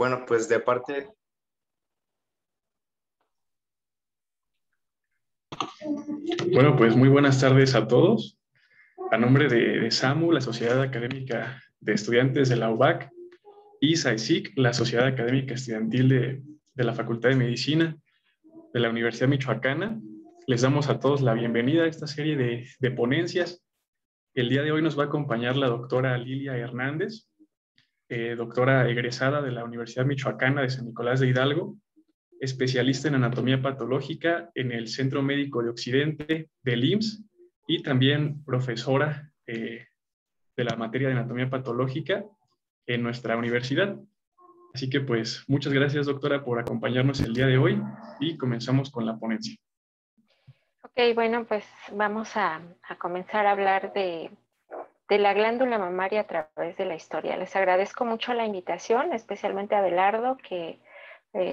Bueno, pues de parte... Bueno, pues muy buenas tardes a todos. A nombre de SAMU, la Sociedad Académica de Estudiantes de la UBAC, y SAICIC, la Sociedad Académica Estudiantil de la Facultad de Medicina de la Universidad Michoacana, les damos a todos la bienvenida a esta serie de ponencias. El día de hoy nos va a acompañar la doctora Lilia Hernández, doctora egresada de la Universidad Michoacana de San Nicolás de Hidalgo, especialista en anatomía patológica en el Centro Médico de Occidente del IMSS y también profesora de la materia de anatomía patológica en nuestra universidad. Así que pues muchas gracias, doctora, por acompañarnos el día de hoy y comenzamos con la ponencia. Ok, bueno, pues vamos a comenzar a hablar de la glándula mamaria a través de la historia. Les agradezco mucho la invitación, especialmente a Abelardo, que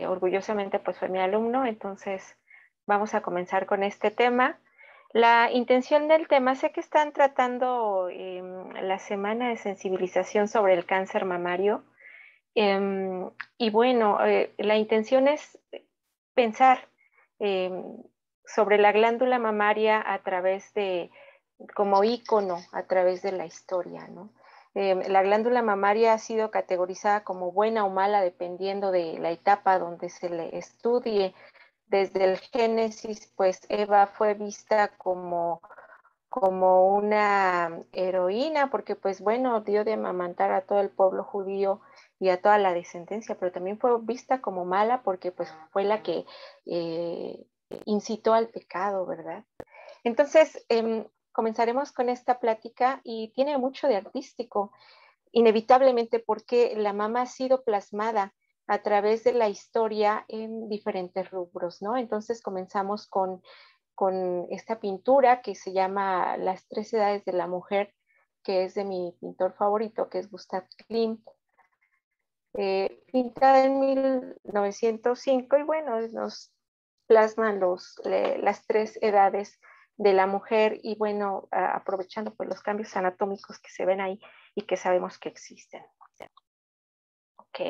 orgullosamente pues fue mi alumno. Entonces vamos a comenzar con este tema. La intención del tema, sé que están tratando la semana de sensibilización sobre el cáncer mamario, y bueno, la intención es pensar sobre la glándula mamaria a través de, como ícono, a través de la historia, ¿no? La glándula mamaria ha sido categorizada como buena o mala dependiendo de la etapa donde se le estudie. Desde el Génesis, pues Eva fue vista como una heroína, porque pues bueno, dio de amamantar a todo el pueblo judío y a toda la descendencia, pero también fue vista como mala porque pues fue la que incitó al pecado, ¿verdad? Entonces, comenzaremos con esta plática y tiene mucho de artístico, inevitablemente porque la mama ha sido plasmada a través de la historia en diferentes rubros, ¿no? Entonces comenzamos con esta pintura que se llama Las tres edades de la mujer, que es de mi pintor favorito, que es Gustav Klimt, pintada en 1905, y bueno, nos plasman las tres edades de la mujer y bueno, aprovechando pues los cambios anatómicos que se ven ahí y que sabemos que existen. Ok.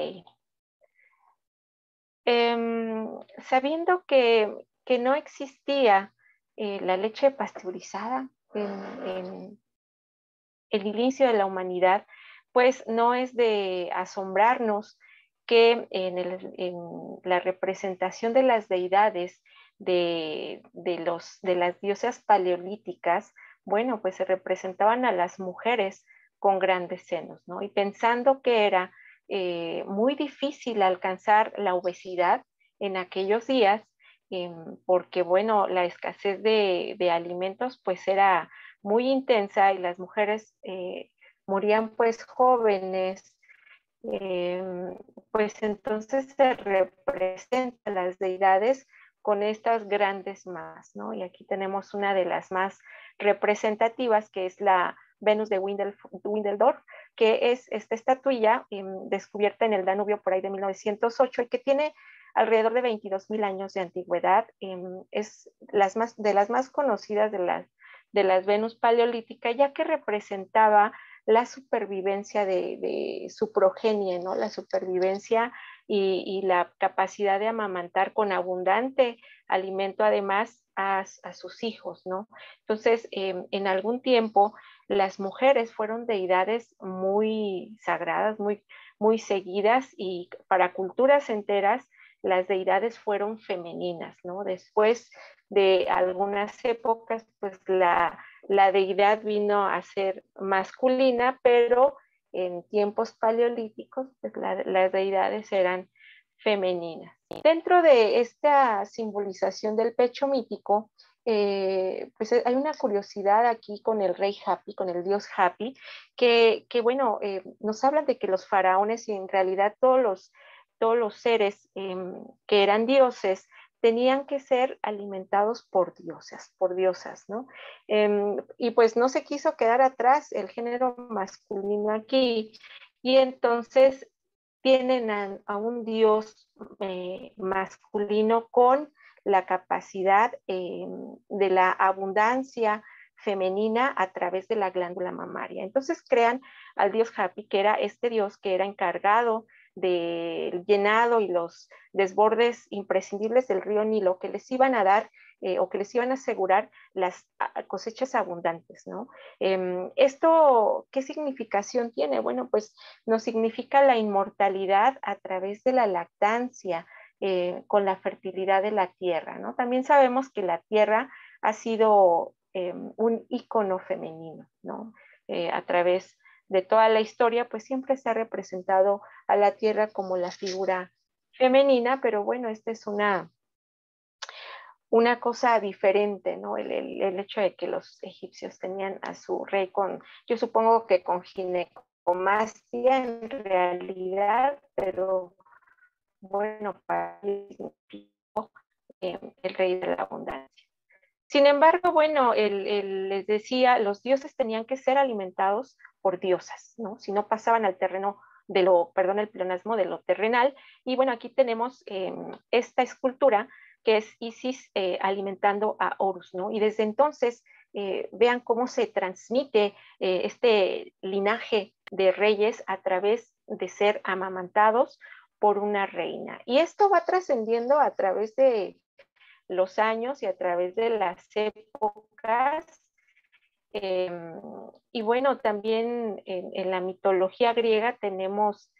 Sabiendo que no existía la leche pasteurizada en el inicio de la humanidad, pues no es de asombrarnos que en la representación de las deidades de las diosas paleolíticas, bueno, pues se representaban a las mujeres con grandes senos, ¿no? Y pensando que era muy difícil alcanzar la obesidad en aquellos días, porque bueno, la escasez de alimentos pues era muy intensa y las mujeres morían pues jóvenes, eh, pues entonces se representan las deidades con estas grandes más, ¿no? Y aquí tenemos una de las más representativas, que es la Venus de Windeldorf, que es esta estatuilla descubierta en el Danubio por ahí de 1908 y que tiene alrededor de 22,000 años de antigüedad. Es de las más conocidas de las Venus paleolíticas, ya que representaba la supervivencia de su progenie, ¿no? La supervivencia y la capacidad de amamantar con abundante alimento, además, a sus hijos, ¿no? Entonces, en algún tiempo, las mujeres fueron deidades muy sagradas, muy seguidas, y para culturas enteras, las deidades fueron femeninas, ¿no? Después de algunas épocas, pues la deidad vino a ser masculina, pero en tiempos paleolíticos pues las deidades eran femeninas. Dentro de esta simbolización del pecho mítico, pues hay una curiosidad aquí con el rey Hapi, con el dios Hapi, que bueno, nos hablan de que los faraones y en realidad todos los seres que eran dioses tenían que ser alimentados por diosas, ¿no? Y pues no se quiso quedar atrás el género masculino aquí, y entonces tienen a un dios masculino con la capacidad de la abundancia femenina a través de la glándula mamaria. Entonces crean al dios Hapi, que era este dios que era encargado del llenado y los desbordes imprescindibles del río Nilo que les iban a dar o que les iban a asegurar las cosechas abundantes, ¿no? ¿Esto qué significación tiene? Bueno, pues nos significa la inmortalidad a través de la lactancia, con la fertilidad de la tierra, ¿no? También sabemos que la tierra ha sido un ícono femenino, ¿no? A través de toda la historia, pues siempre se ha representado a la tierra como la figura femenina, pero bueno, esta es una cosa diferente, ¿no? El hecho de que los egipcios tenían a su rey con, yo supongo que con ginecomastia en realidad, pero bueno, para ellos el rey de la abundancia. Sin embargo, bueno, les decía, los dioses tenían que ser alimentados por diosas, ¿no? Si no pasaban al terreno de lo, perdón, el pleonasmo de lo terrenal. Y bueno, aquí tenemos esta escultura que es Isis alimentando a Horus, ¿no? Y desde entonces, vean cómo se transmite este linaje de reyes a través de ser amamantados por una reina. Y esto va trascendiendo a través de los años y a través de las épocas. Eh, y bueno, también en la mitología griega tenemos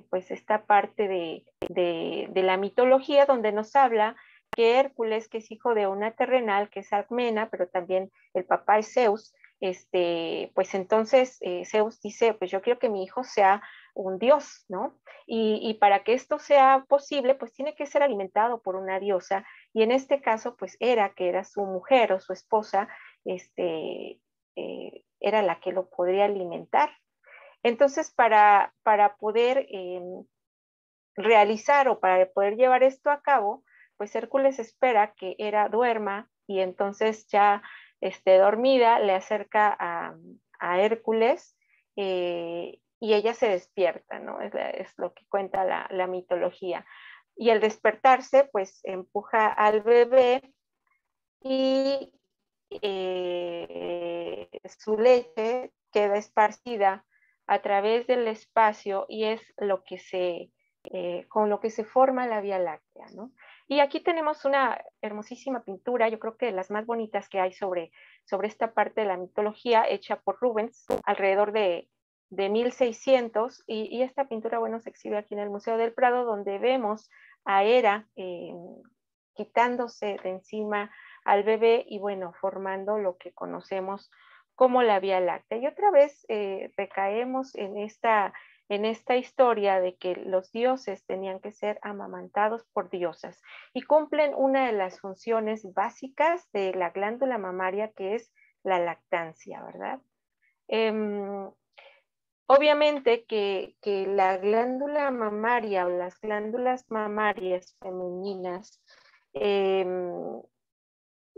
pues esta parte de la mitología donde nos habla que Hércules, que es hijo de una terrenal, que es Alcmena, pero también el papá es Zeus, pues entonces Zeus dice, pues yo quiero que mi hijo sea un dios, ¿no? Y para que esto sea posible, pues tiene que ser alimentado por una diosa, y en este caso, pues Hera, que era su mujer o su esposa, era la que lo podría alimentar. Entonces, para poder realizar o para poder llevar esto a cabo, pues Hércules espera que Hera duerma y entonces ya dormida le acerca a Hércules y ella se despierta, ¿no? Es lo que cuenta la mitología. Y al despertarse, pues empuja al bebé y su leche queda esparcida a través del espacio y es lo que con lo que se forma la Vía Láctea, ¿no? Y aquí tenemos una hermosísima pintura, yo creo que de las más bonitas que hay sobre esta parte de la mitología, hecha por Rubens alrededor de 1600, y esta pintura, bueno, se exhibe aquí en el Museo del Prado, donde vemos a Hera quitándose de encima al bebé y bueno, formando lo que conocemos como la Vía Láctea. Y otra vez recaemos en esta historia de que los dioses tenían que ser amamantados por diosas y cumplen una de las funciones básicas de la glándula mamaria, que es la lactancia, ¿verdad? Obviamente que la glándula mamaria o las glándulas mamarias femeninas eh,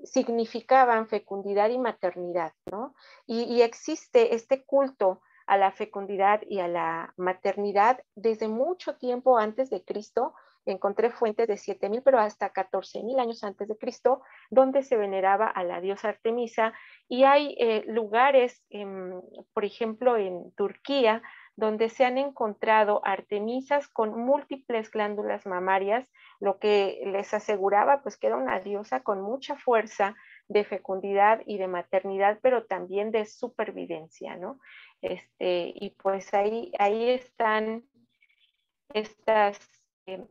significaban fecundidad y maternidad, ¿no? Y existe este culto a la fecundidad y a la maternidad desde mucho tiempo antes de Cristo. Encontré fuentes de 7,000, pero hasta 14,000 años antes de Cristo, donde se veneraba a la diosa Artemisa. Y hay lugares, por ejemplo, en Turquía, donde se han encontrado artemisas con múltiples glándulas mamarias, lo que les aseguraba pues que era una diosa con mucha fuerza de fecundidad y de maternidad, pero también de supervivencia, ¿no? Y pues ahí están estas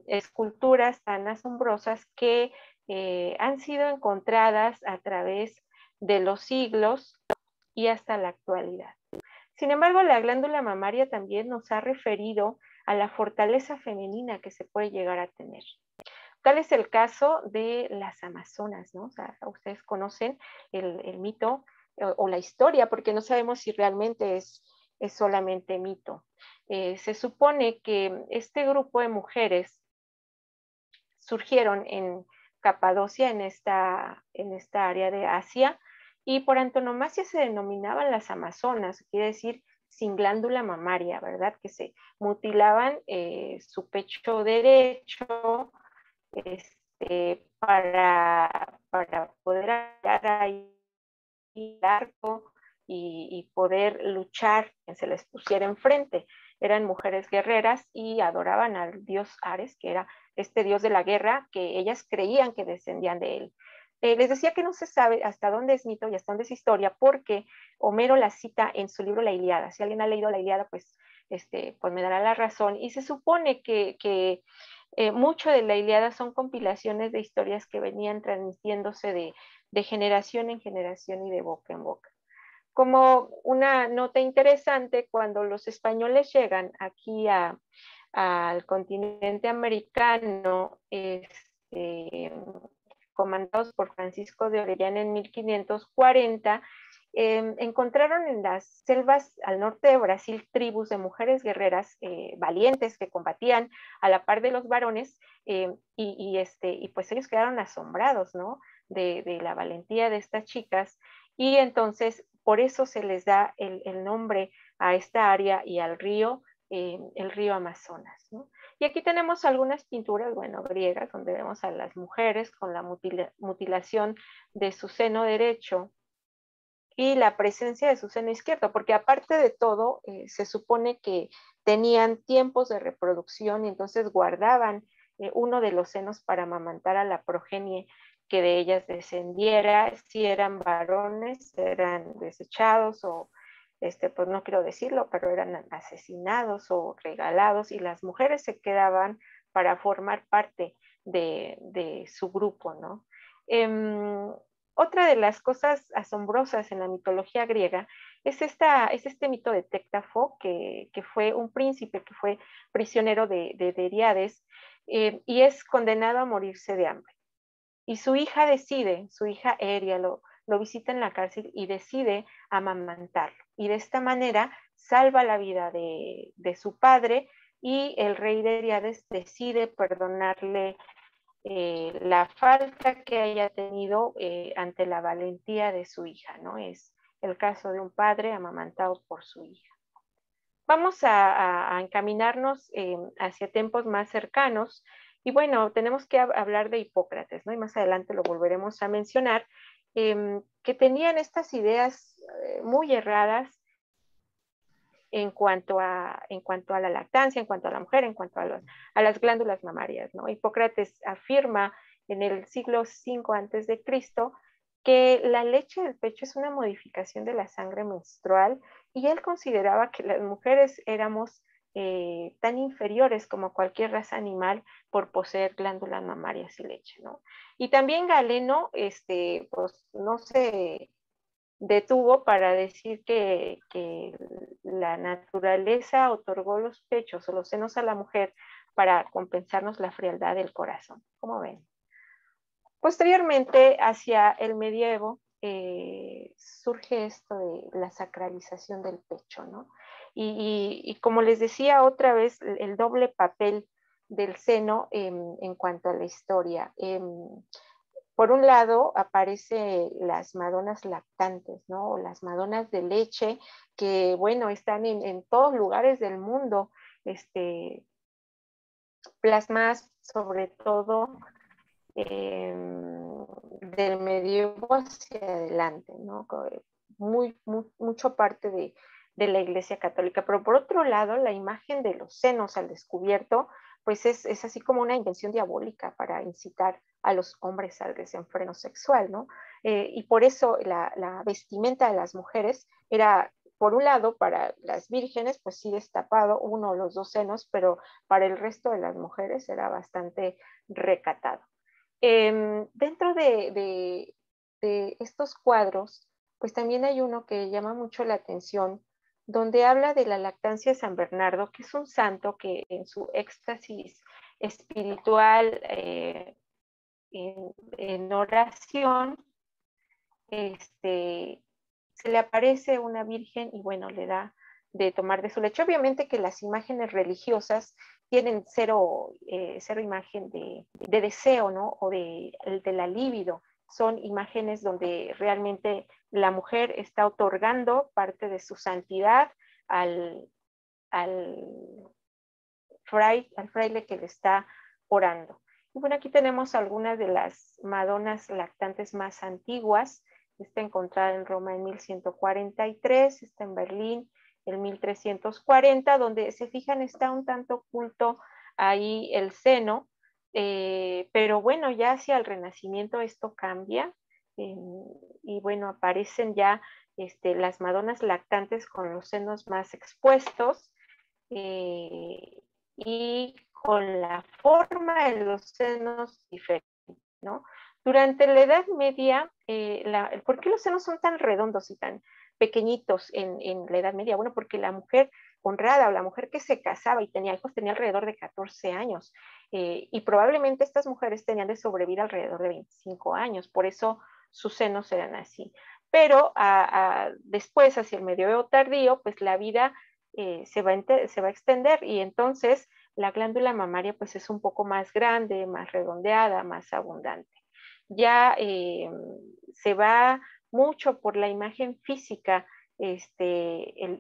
esculturas tan asombrosas que han sido encontradas a través de los siglos y hasta la actualidad. Sin embargo, la glándula mamaria también nos ha referido a la fortaleza femenina que se puede llegar a tener. Tal es el caso de las amazonas, ¿no? O sea, ustedes conocen el mito o la historia, porque no sabemos si realmente es solamente mito. Se supone que este grupo de mujeres surgieron en Capadocia, en esta área de Asia, y por antonomasia se denominaban las amazonas, quiere decir sin glándula mamaria, ¿verdad? Que se mutilaban su pecho derecho para poder hallar ahí el arco y poder luchar que se les pusiera enfrente. eran mujeres guerreras y adoraban al dios Ares, que era este dios de la guerra, que ellas creían que descendían de él. Les decía que no se sabe hasta dónde es mito y hasta dónde es historia, porque Homero la cita en su libro La Ilíada. Si alguien ha leído La Ilíada, pues, pues me dará la razón. Y se supone que mucho de La Ilíada son compilaciones de historias que venían transmitiéndose de generación en generación y de boca en boca. Como una nota interesante, cuando los españoles llegan aquí al continente americano, comandados por Francisco de Orellana en 1540, encontraron en las selvas al norte de Brasil tribus de mujeres guerreras valientes que combatían a la par de los varones, y pues ellos quedaron asombrados, ¿no? De la valentía de estas chicas, y entonces por eso se les da el nombre a esta área y al río, el río Amazonas, ¿no? Y aquí tenemos algunas pinturas, bueno, griegas, donde vemos a las mujeres con la mutilación de su seno derecho y la presencia de su seno izquierdo, porque aparte de todo, se supone que tenían tiempos de reproducción y entonces guardaban uno de los senos para amamantar a la progenie que de ellas descendiera. Si eran varones, eran desechados o pues no quiero decirlo, pero eran asesinados o regalados, y las mujeres se quedaban para formar parte de su grupo, ¿no? Otra de las cosas asombrosas en la mitología griega es este mito de Tectafo, que fue un príncipe que fue prisionero de Heriades, y es condenado a morirse de hambre. Y su hija Eria, lo visita en la cárcel y decide amamantarlo. Y de esta manera salva la vida de su padre, y el rey de Heriades decide perdonarle la falta que haya tenido ante la valentía de su hija, ¿no? Es el caso de un padre amamantado por su hija. Vamos a encaminarnos hacia tiempos más cercanos, y bueno, tenemos que hablar de Hipócrates, ¿no? Y más adelante lo volveremos a mencionar, que tenían estas ideas muy erradas en cuanto a la lactancia, en cuanto a la mujer, en cuanto a las glándulas mamarias, ¿no? Hipócrates afirma en el siglo V antes de Cristo que la leche del pecho es una modificación de la sangre menstrual, y él consideraba que las mujeres éramos tan inferiores como cualquier raza animal por poseer glándulas mamarias y leche, ¿no? Y también Galeno, pues no se detuvo para decir que la naturaleza otorgó los pechos o los senos a la mujer para compensarnos la frialdad del corazón. ¿Cómo ven? Posteriormente, hacia el medievo, surge esto de la sacralización del pecho, ¿no? Y como les decía otra vez, el doble papel del seno en cuanto a la historia. Por un lado, aparecen las madonas lactantes, ¿no? O las madonas de leche, que, bueno, están en todos lugares del mundo, plasmadas sobre todo del medievo hacia adelante, ¿no? Mucho parte de la Iglesia Católica. Pero por otro lado, la imagen de los senos al descubierto, pues es así como una invención diabólica para incitar a los hombres al desenfreno sexual, ¿no? Y por eso la vestimenta de las mujeres era, por un lado, para las vírgenes, pues sí destapado uno o los dos senos, pero para el resto de las mujeres era bastante recatado. Dentro de estos cuadros, pues también hay uno que llama mucho la atención, donde habla de la lactancia de San Bernardo, que es un santo que en su éxtasis espiritual, en oración, se le aparece una virgen y bueno, le da de tomar de su leche. Obviamente que las imágenes religiosas tienen cero imagen de deseo, ¿no? O de la libido. Son imágenes donde realmente la mujer está otorgando parte de su santidad al fraile que le está orando. Y bueno, aquí tenemos algunas de las madonas lactantes más antiguas. Está encontrada en Roma en 1143, está en Berlín el 1340, donde se fijan está un tanto oculto ahí el seno, pero bueno, ya hacia el Renacimiento esto cambia, eh, y bueno, aparecen ya las Madonas lactantes con los senos más expuestos, eh, y con la forma de los senos diferente, ¿no? Durante la Edad Media, ¿por qué los senos son tan redondos y tan pequeñitos en la Edad Media? Bueno, porque la mujer honrada o la mujer que se casaba y tenía hijos tenía alrededor de 14 años, y probablemente estas mujeres tenían de sobrevivir alrededor de 25 años, por eso sus senos eran así. Pero después, hacia el medioevo tardío, pues la vida se va a extender, y entonces la glándula mamaria pues es un poco más grande, más redondeada, más abundante. Ya se va mucho por la imagen física, el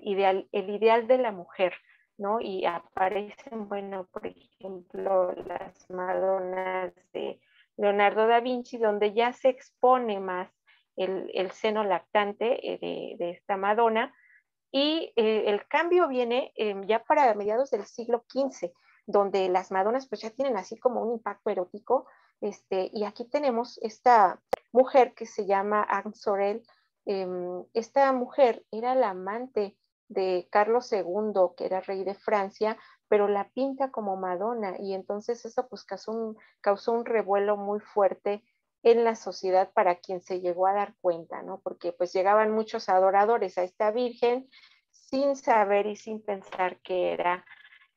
ideal de la mujer, ¿no? Y aparecen, bueno, por ejemplo, las Madonas de Leonardo da Vinci, donde ya se expone más el seno lactante de esta Madonna, y el cambio viene ya para mediados del siglo XV, donde las Madonas pues ya tienen así como un impacto erótico, y aquí tenemos esta mujer que se llama Anne Sorel. Esta mujer era la amante de Carlos II, que era rey de Francia, pero la pinta como Madonna, y entonces eso pues causó un revuelo muy fuerte en la sociedad para quien se llegó a dar cuenta, ¿no? Porque pues llegaban muchos adoradores a esta virgen sin saber y sin pensar que era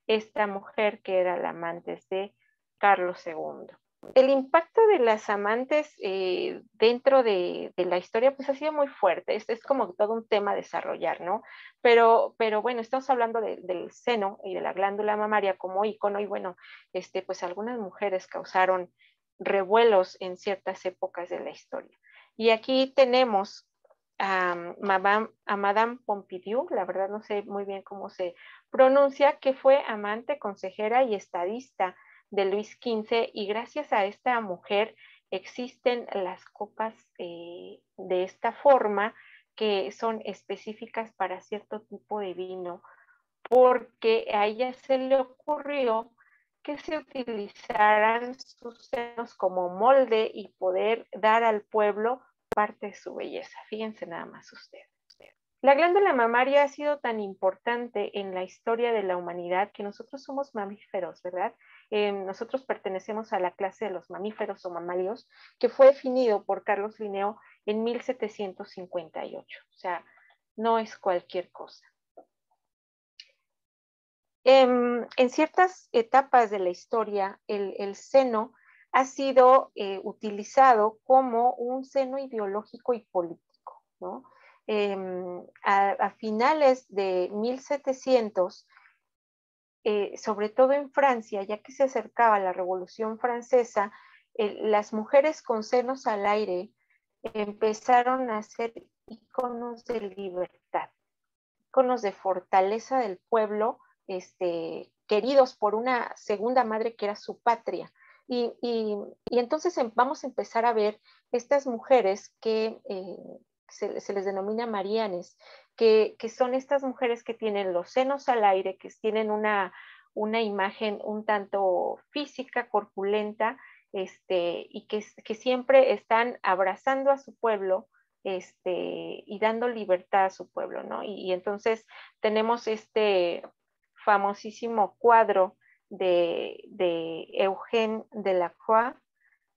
esta mujer que era la amante de Carlos II. El impacto de las amantes dentro de la historia pues ha sido muy fuerte. Es como todo un tema a desarrollar, ¿no? Pero bueno, estamos hablando del seno y de la glándula mamaria como ícono, y bueno, pues algunas mujeres causaron revuelos en ciertas épocas de la historia. Y aquí tenemos Madame Pompidou, la verdad no sé muy bien cómo se pronuncia, que fue amante, consejera y estadista de Luis XV, y gracias a esta mujer existen las copas de esta forma, que son específicas para cierto tipo de vino, porque a ella se le ocurrió que se utilizaran sus senos como molde y poder dar al pueblo parte de su belleza. Fíjense nada más ustedes. La glándula mamaria ha sido tan importante en la historia de la humanidad que nosotros somos mamíferos, ¿verdad? Nosotros pertenecemos a la clase de los mamíferos o mamarios, que fue definido por Carlos Linneo en 1758. O sea, no es cualquier cosa. En ciertas etapas de la historia, el seno ha sido utilizado como un seno ideológico y político, ¿no? A finales de 1700, sobre todo en Francia, ya que se acercaba la Revolución Francesa, las mujeres con senos al aire empezaron a ser iconos de libertad, iconos de fortaleza del pueblo, queridos por una segunda madre que era su patria. Y entonces vamos a empezar a ver estas mujeres que se les denomina marianes, que son estas mujeres que tienen los senos al aire, que tienen una imagen un tanto física, corpulenta, y que siempre están abrazando a su pueblo, y dando libertad a su pueblo, ¿no? Y entonces tenemos este famosísimo cuadro de Eugène Delacroix,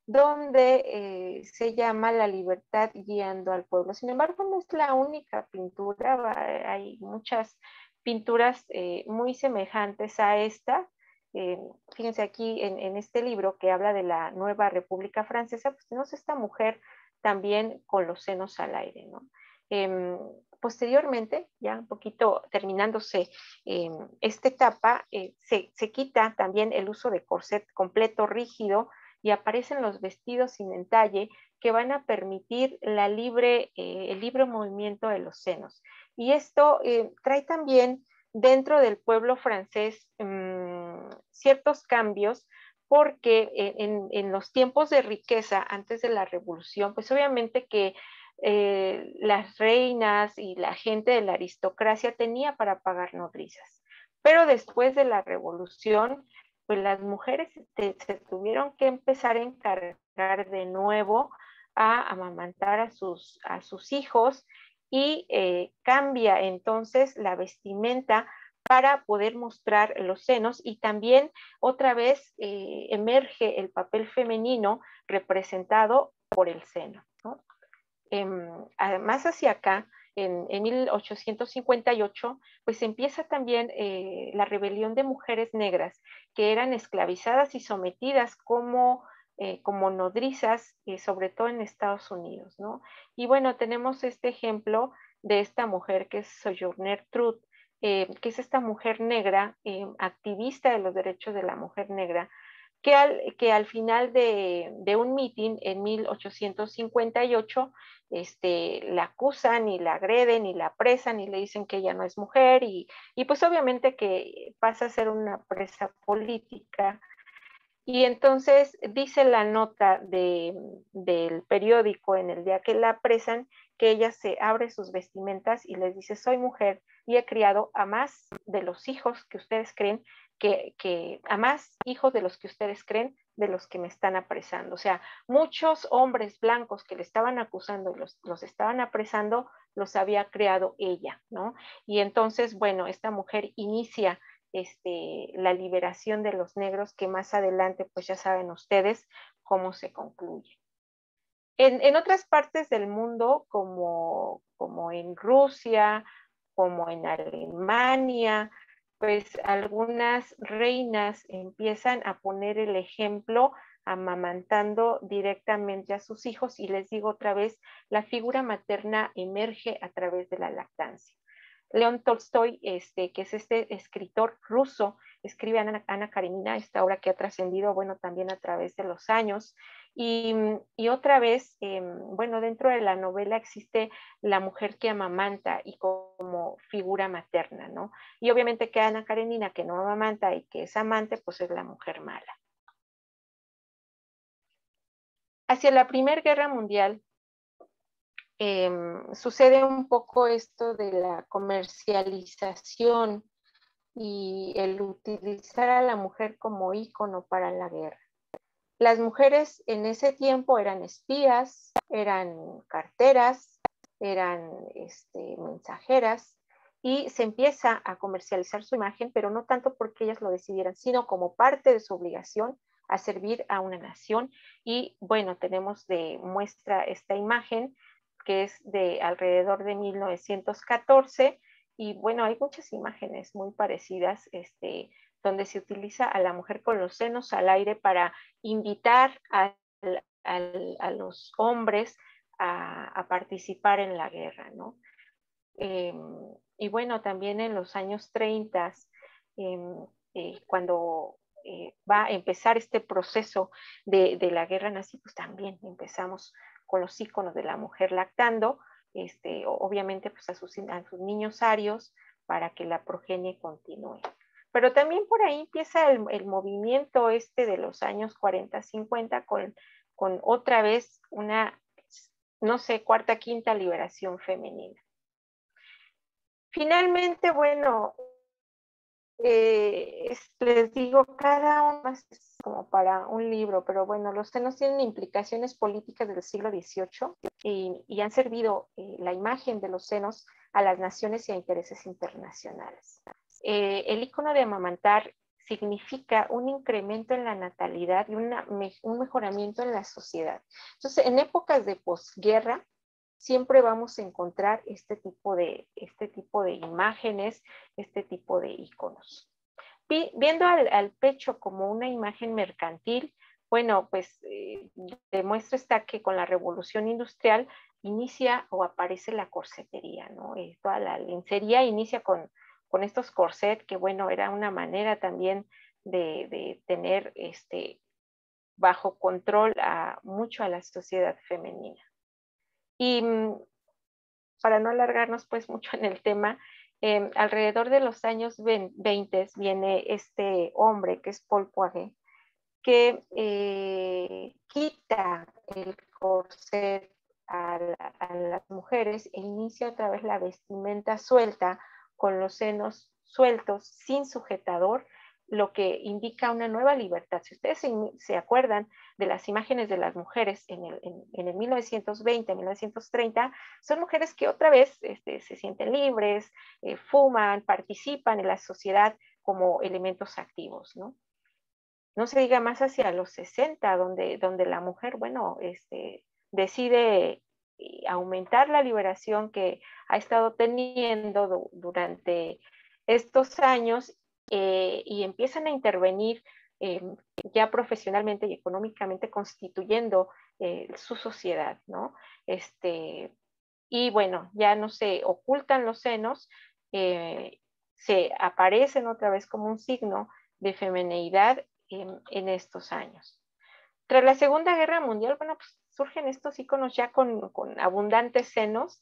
donde se llama La libertad guiando al pueblo. Sin embargo, no es la única pintura, hay muchas pinturas muy semejantes a esta. Fíjense aquí en este libro que habla de la nueva República Francesa, pues tenemos esta mujer también con los senos al aire, ¿no? Posteriormente, ya un poquito terminándose esta etapa, se quita también el uso de corset completo rígido, y aparecen los vestidos sin entalle que van a permitir el libre movimiento de los senos. Y esto trae también dentro del pueblo francés ciertos cambios, porque en los tiempos de riqueza antes de la revolución, pues obviamente que las reinas y la gente de la aristocracia tenía para pagar nodrizas. Pero después de la revolución, pues las mujeres se tuvieron que empezar a encargar de nuevo a amamantar a sus hijos y cambia entonces la vestimenta para poder mostrar los senos y también otra vez emerge el papel femenino representado por el seno, ¿no? Además hacia acá, en 1858, pues empieza también la rebelión de mujeres negras que eran esclavizadas y sometidas como nodrizas, sobre todo en Estados Unidos, ¿no? Y bueno, tenemos este ejemplo de esta mujer que es Sojourner Truth, que es esta mujer negra, activista de los derechos de la mujer negra, que al final de un meeting en 1858, la acusan y la agreden y la apresan y le dicen que ella no es mujer y pues obviamente que pasa a ser una presa política. Y entonces dice la nota del periódico en el día que la apresan, que ella se abre sus vestimentas y les dice, soy mujer y he criado a más de los hijos que ustedes creen, a más hijos de los que ustedes creen, de los que me están apresando. O sea, muchos hombres blancos que le estaban acusando y los estaban apresando, los había creado ella, ¿no? Y entonces, bueno, esta mujer inicia la liberación de los negros, que más adelante, pues ya saben ustedes cómo se concluye. En otras partes del mundo, como en Rusia, como en Alemania, pues algunas reinas empiezan a poner el ejemplo amamantando directamente a sus hijos y les digo otra vez, la figura materna emerge a través de la lactancia. León Tolstoy, que es este escritor ruso, escribe Ana Karenina, esta obra que ha trascendido, bueno, también a través de los años. Y otra vez, bueno, dentro de la novela existe la mujer que amamanta y como figura materna, ¿no? Y obviamente que Ana Karenina, que no amamanta y que es amante, pues es la mujer mala. Hacia la Primera Guerra Mundial, sucede un poco esto de la comercialización y el utilizar a la mujer como ícono para la guerra. Las mujeres en ese tiempo eran espías, eran carteras, eran mensajeras y se empieza a comercializar su imagen, pero no tanto porque ellas lo decidieran, sino como parte de su obligación a servir a una nación. Y bueno, tenemos de muestra esta imagen que es de alrededor de 1914 y bueno, hay muchas imágenes muy parecidas, donde se utiliza a la mujer con los senos al aire para invitar a los hombres a participar en la guerra, ¿no? Eh, y bueno, también en los años 30, cuando va a empezar este proceso de la guerra nazi, pues también empezamos con los íconos de la mujer lactando, obviamente pues a sus niños arios para que la progenie continúe. Pero también por ahí empieza el movimiento de los años 40, 50 con otra vez una, no sé, cuarta, quinta liberación femenina. Finalmente, bueno, les digo, cada uno es como para un libro, pero bueno, los senos tienen implicaciones políticas del siglo XVIII y han servido la imagen de los senos a las naciones y a intereses internacionales. El icono de amamantar significa un incremento en la natalidad y un mejoramiento en la sociedad. Entonces, en épocas de posguerra, siempre vamos a encontrar este tipo de imágenes, este tipo de iconos. Viendo al pecho como una imagen mercantil, bueno, pues demuestra que con la revolución industrial inicia o aparece la corsetería, ¿no? Toda la lencería inicia con estos corsets, que bueno, era una manera también de tener bajo control mucho a la sociedad femenina. Y para no alargarnos pues mucho en el tema, alrededor de los años 20 viene este hombre que es Paul Poiret, que quita el corset a las mujeres e inicia otra vez la vestimenta suelta con los senos sueltos, sin sujetador, lo que indica una nueva libertad. Si ustedes se acuerdan de las imágenes de las mujeres en el 1920, 1930, son mujeres que otra vez se sienten libres, fuman, participan en la sociedad como elementos activos, ¿no? No se diga más hacia los 60, donde la mujer, bueno, decide aumentar la liberación que ha estado teniendo durante estos años, y empiezan a intervenir eh, ya profesionalmente y económicamente constituyendo su sociedad, ¿no? Y bueno, ya no se ocultan los senos, se aparecen otra vez como un signo de femineidad en estos años. Tras la Segunda Guerra Mundial, bueno, pues surgen estos íconos ya con abundantes senos,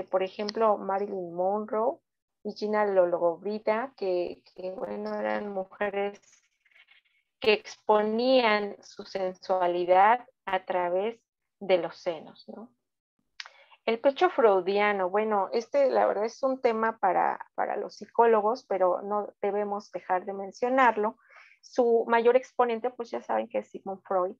por ejemplo, Marilyn Monroe y Gina Lollobrigida, que bueno, eran mujeres que exponían su sensualidad a través de los senos, ¿no? El pecho freudiano, bueno, la verdad es un tema para los psicólogos, pero no debemos dejar de mencionarlo. Su mayor exponente, pues ya saben que es Sigmund Freud,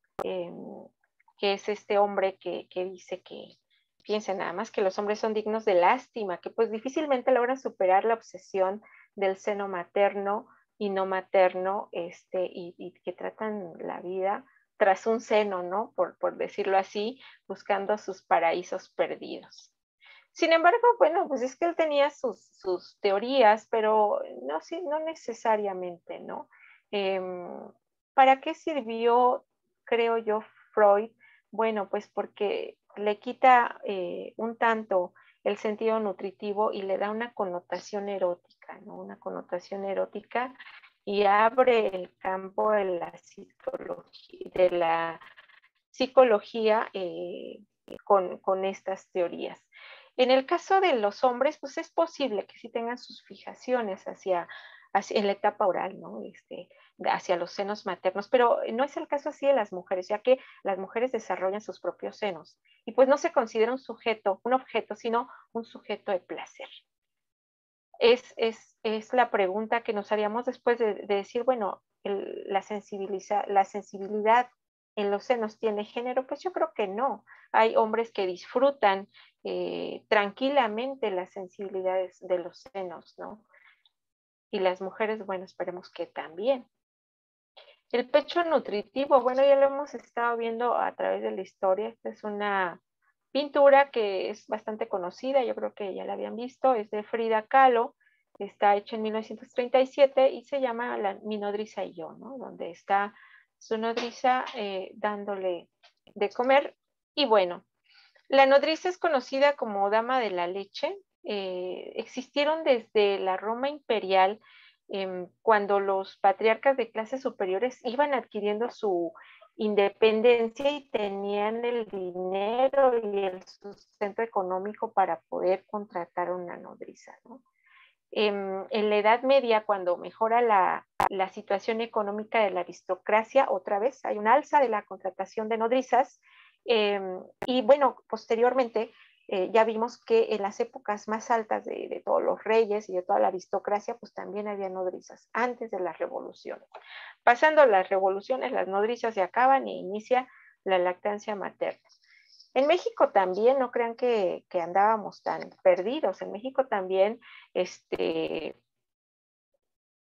que es este hombre que dice que, fíjense nada más, que los hombres son dignos de lástima, que pues difícilmente logran superar la obsesión del seno materno y no materno, y que tratan la vida tras un seno, ¿no? Por decirlo así, buscando sus paraísos perdidos. Sin embargo, bueno, pues es que él tenía sus teorías, pero no, sí, no necesariamente, ¿no? Eh, ¿Para qué sirvió, creo yo, Freud? Bueno, pues porque le quita un tanto el sentido nutritivo y le da una connotación erótica, ¿no? Una connotación erótica, y abre el campo de la psicología con estas teorías. En el caso de los hombres, pues es posible que sí tengan sus fijaciones en la etapa oral, ¿no? Hacia los senos maternos, pero no es el caso así de las mujeres, ya que las mujeres desarrollan sus propios senos y pues no se considera un objeto, sino un sujeto de placer. Es la pregunta que nos haríamos después de decir, bueno, la sensibilidad en los senos tiene género. Pues yo creo que no. Hay hombres que disfrutan tranquilamente las sensibilidades de los senos, ¿no? Y las mujeres, bueno, esperemos que también. El pecho nutritivo, bueno, ya lo hemos estado viendo a través de la historia. Esta es una pintura que es bastante conocida, yo creo que ya la habían visto, es de Frida Kahlo, está hecha en 1937 y se llama Mi nodriza y yo, ¿no? Donde está su nodriza dándole de comer. Y bueno, la nodriza es conocida como dama de la leche. Existieron desde la Roma imperial, cuando los patriarcas de clases superiores iban adquiriendo su independencia y tenían el dinero y el sustento económico para poder contratar una nodriza, ¿no? En la Edad Media, cuando mejora la situación económica de la aristocracia, otra vez hay un alza de la contratación de nodrizas, y bueno, posteriormente ya vimos que en las épocas más altas de todos los reyes y de toda la aristocracia, pues también había nodrizas antes de las revoluciones. Pasando las revoluciones, las nodrizas se acaban e inicia la lactancia materna. En México también, no crean que andábamos tan perdidos. En México también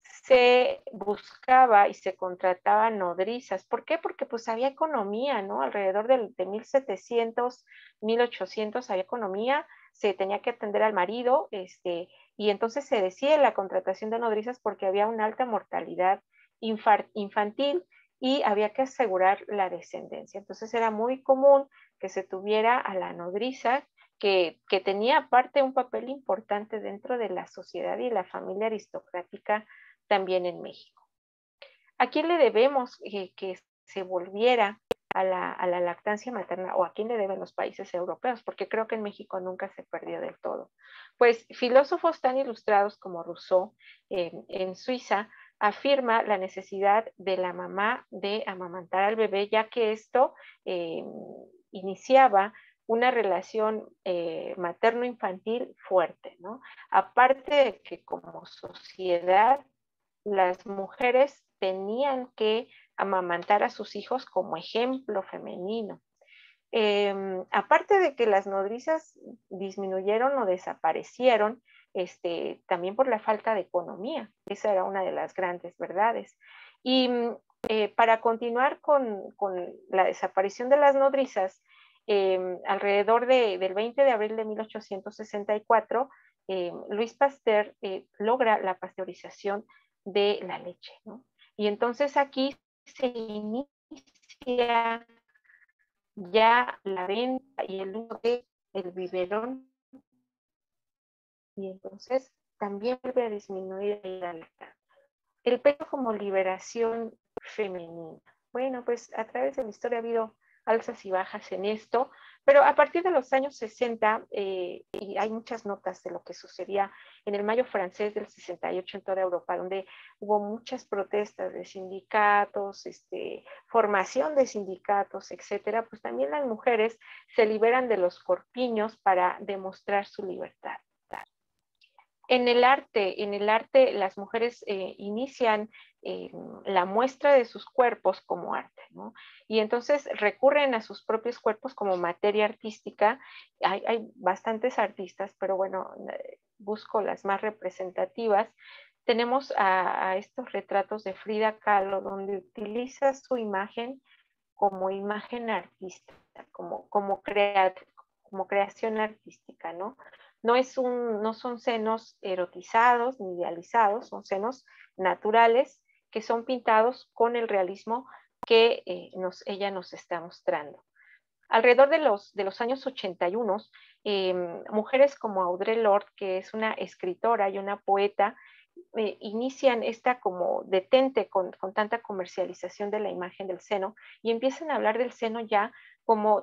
se buscaba y se contrataba nodrizas. ¿Por qué? Porque pues había economía, ¿no? Alrededor de 1700, 1800 había economía, se tenía que atender al marido, y entonces se decide la contratación de nodrizas porque había una alta mortalidad infantil y había que asegurar la descendencia. Entonces era muy común que se tuviera a la nodriza, que tenía aparte un papel importante dentro de la sociedad y la familia aristocrática también en México. ¿A quién le debemos que se volviera a la lactancia materna, o a quién le deben los países europeos? Porque creo que en México nunca se perdió del todo. Pues filósofos tan ilustrados como Rousseau en Suiza afirma la necesidad de la mamá de amamantar al bebé, ya que esto iniciaba una relación materno-infantil fuerte, ¿no? Aparte de que como sociedad las mujeres tenían que amamantar a sus hijos como ejemplo femenino. Aparte de que las nodrizas disminuyeron o desaparecieron, también por la falta de economía. Esa era una de las grandes verdades. Y para continuar con la desaparición de las nodrizas, alrededor del 20 de abril de 1864, Luis Pasteur logra la pasteurización de la leche, ¿no? Y entonces aquí se inicia ya la venta y el uso del biberón, y entonces también vuelve a disminuir la lactancia. El pecho como liberación femenina. Bueno, pues a través de la historia ha habido alzas y bajas en esto, pero a partir de los años 60, y hay muchas notas de lo que sucedía en el Mayo francés del 68 en toda Europa, donde hubo muchas protestas de sindicatos, formación de sindicatos, etcétera, pues también las mujeres se liberan de los corpiños para demostrar su libertad. En el arte las mujeres inician la muestra de sus cuerpos como arte, ¿no? Y entonces recurren a sus propios cuerpos como materia artística. Hay bastantes artistas, pero bueno, busco las más representativas. Tenemos a estos retratos de Frida Kahlo, donde utiliza su imagen como imagen artística, como creación artística, ¿no? No son senos erotizados ni idealizados, son senos naturales que son pintados con el realismo que ella nos está mostrando. Alrededor de los años 81, mujeres como Audre Lorde, que es una escritora y una poeta, inician esta como detente con tanta comercialización de la imagen del seno y empiezan a hablar del seno ya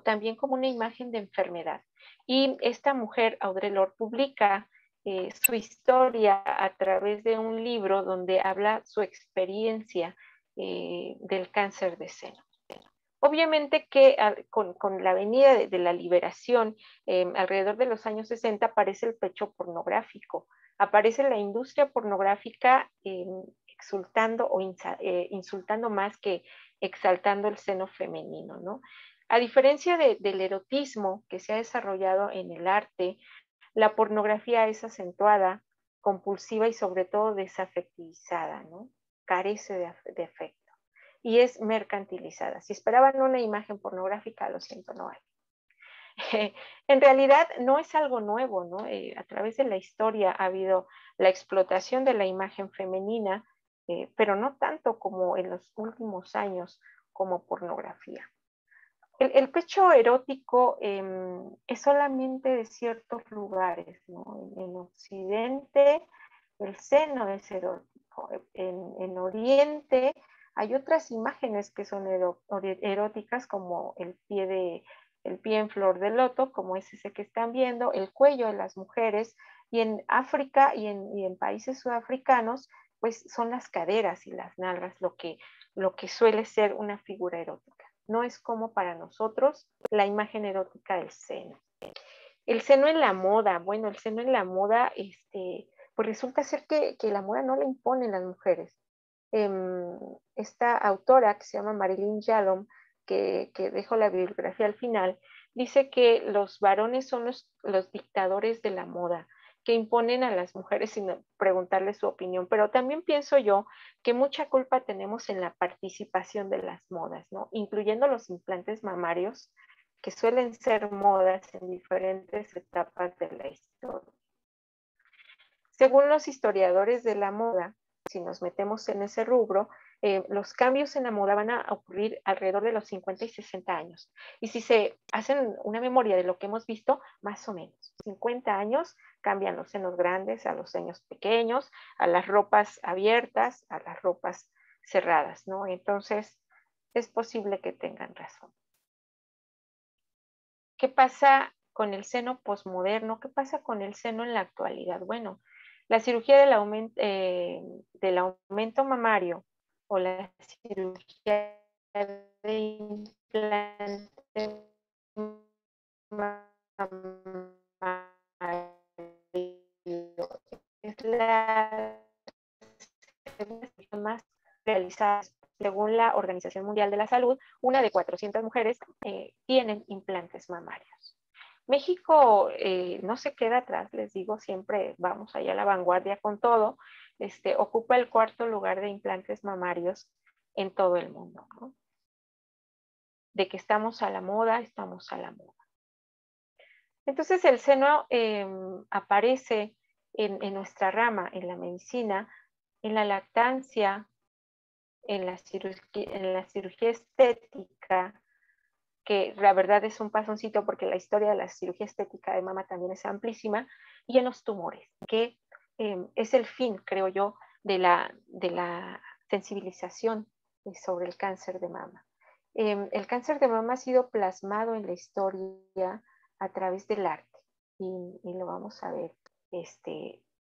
también como una imagen de enfermedad. Y esta mujer, Audre Lorde, publica su historia a través de un libro donde habla su experiencia del cáncer de seno. Obviamente que con la venida de la liberación, alrededor de los años 60, aparece el pecho pornográfico, aparece la industria pornográfica exultando o insultando más que exaltando el seno femenino, ¿no? A diferencia del erotismo que se ha desarrollado en el arte, la pornografía es acentuada, compulsiva y sobre todo desafectivizada, ¿no? Carece de afecto y es mercantilizada. Si esperaban una imagen pornográfica, lo siento, no hay. En realidad no es algo nuevo, ¿no? A través de la historia ha habido la explotación de la imagen femenina, pero no tanto como en los últimos años como pornografía. El pecho erótico es solamente de ciertos lugares, ¿no? En Occidente el seno es erótico, en Oriente hay otras imágenes que son eróticas, como el pie en flor de loto, como es ese que están viendo, el cuello de las mujeres, y en África y en países sudafricanos, pues son las caderas y las nalgas lo que suele ser una figura erótica. No es como para nosotros la imagen erótica del seno. El seno en la moda, bueno, el seno en la moda, pues resulta ser que la moda no la imponen las mujeres. Esta autora que se llama Marilyn Yalom, que dejo la bibliografía al final, dice que los varones son los dictadores de la moda, que imponen a las mujeres sin preguntarles su opinión. Pero también pienso yo que mucha culpa tenemos en la participación de las modas, ¿no? Incluyendo los implantes mamarios, que suelen ser modas en diferentes etapas de la historia. Según los historiadores de la moda, si nos metemos en ese rubro, los cambios en la moda van a ocurrir alrededor de los 50 y 60 años. Y si se hacen una memoria de lo que hemos visto, más o menos, 50 años cambian los senos grandes a los senos pequeños, a las ropas abiertas, a las ropas cerradas, ¿no? Entonces, es posible que tengan razón. ¿Qué pasa con el seno posmoderno? ¿Qué pasa con el seno en la actualidad? Bueno, la cirugía del aumento mamario o la cirugía de implante Es la más realizadas según la Organización Mundial de la Salud. Una de 400 mujeres tienen implantes mamarios. México no se queda atrás, les digo, siempre vamos allá a la vanguardia con todo. Ocupa el 4º lugar de implantes mamarios en todo el mundo, ¿no? De que estamos a la moda, estamos a la moda. Entonces el seno aparece en nuestra rama, en la medicina, en la lactancia, en la cirugía estética, que la verdad es un pasoncito porque la historia de la cirugía estética de mama también es amplísima, y en los tumores, que es el fin, creo yo, de la sensibilización sobre el cáncer de mama. El cáncer de mama ha sido plasmado en la historia a través del arte, y lo vamos a ver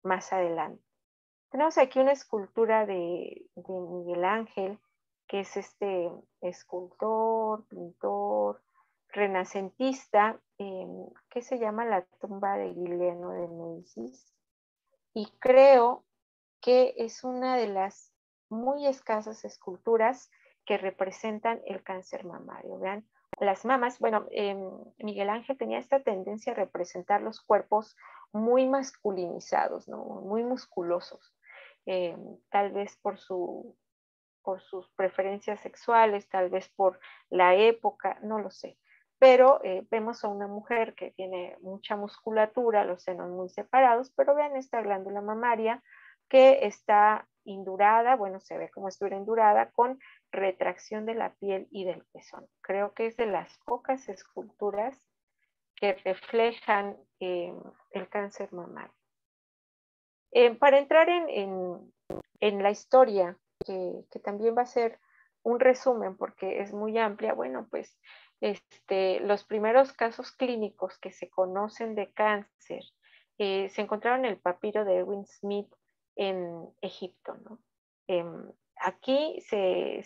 más adelante. Tenemos aquí una escultura de Miguel Ángel, que es escultor, pintor, renacentista, que se llama La tumba de Guiliano de Médicis. Y creo que es una de las muy escasas esculturas que representan el cáncer mamario. Vean, las mamas, bueno, Miguel Ángel tenía esta tendencia a representar los cuerpos muy masculinizados, ¿no? Muy musculosos. Tal vez por sus preferencias sexuales, tal vez por la época, no lo sé. Pero vemos a una mujer que tiene mucha musculatura, los senos muy separados, pero vean esta glándula mamaria que está indurada, bueno, se ve como estuviera indurada, con retracción de la piel y del pezón. Creo que es de las pocas esculturas que reflejan el cáncer mamario. Para entrar en la historia, que también va a ser un resumen porque es muy amplia, bueno, pues los primeros casos clínicos que se conocen de cáncer se encontraron en el papiro de Erwin Smith en Egipto, ¿no? Aquí se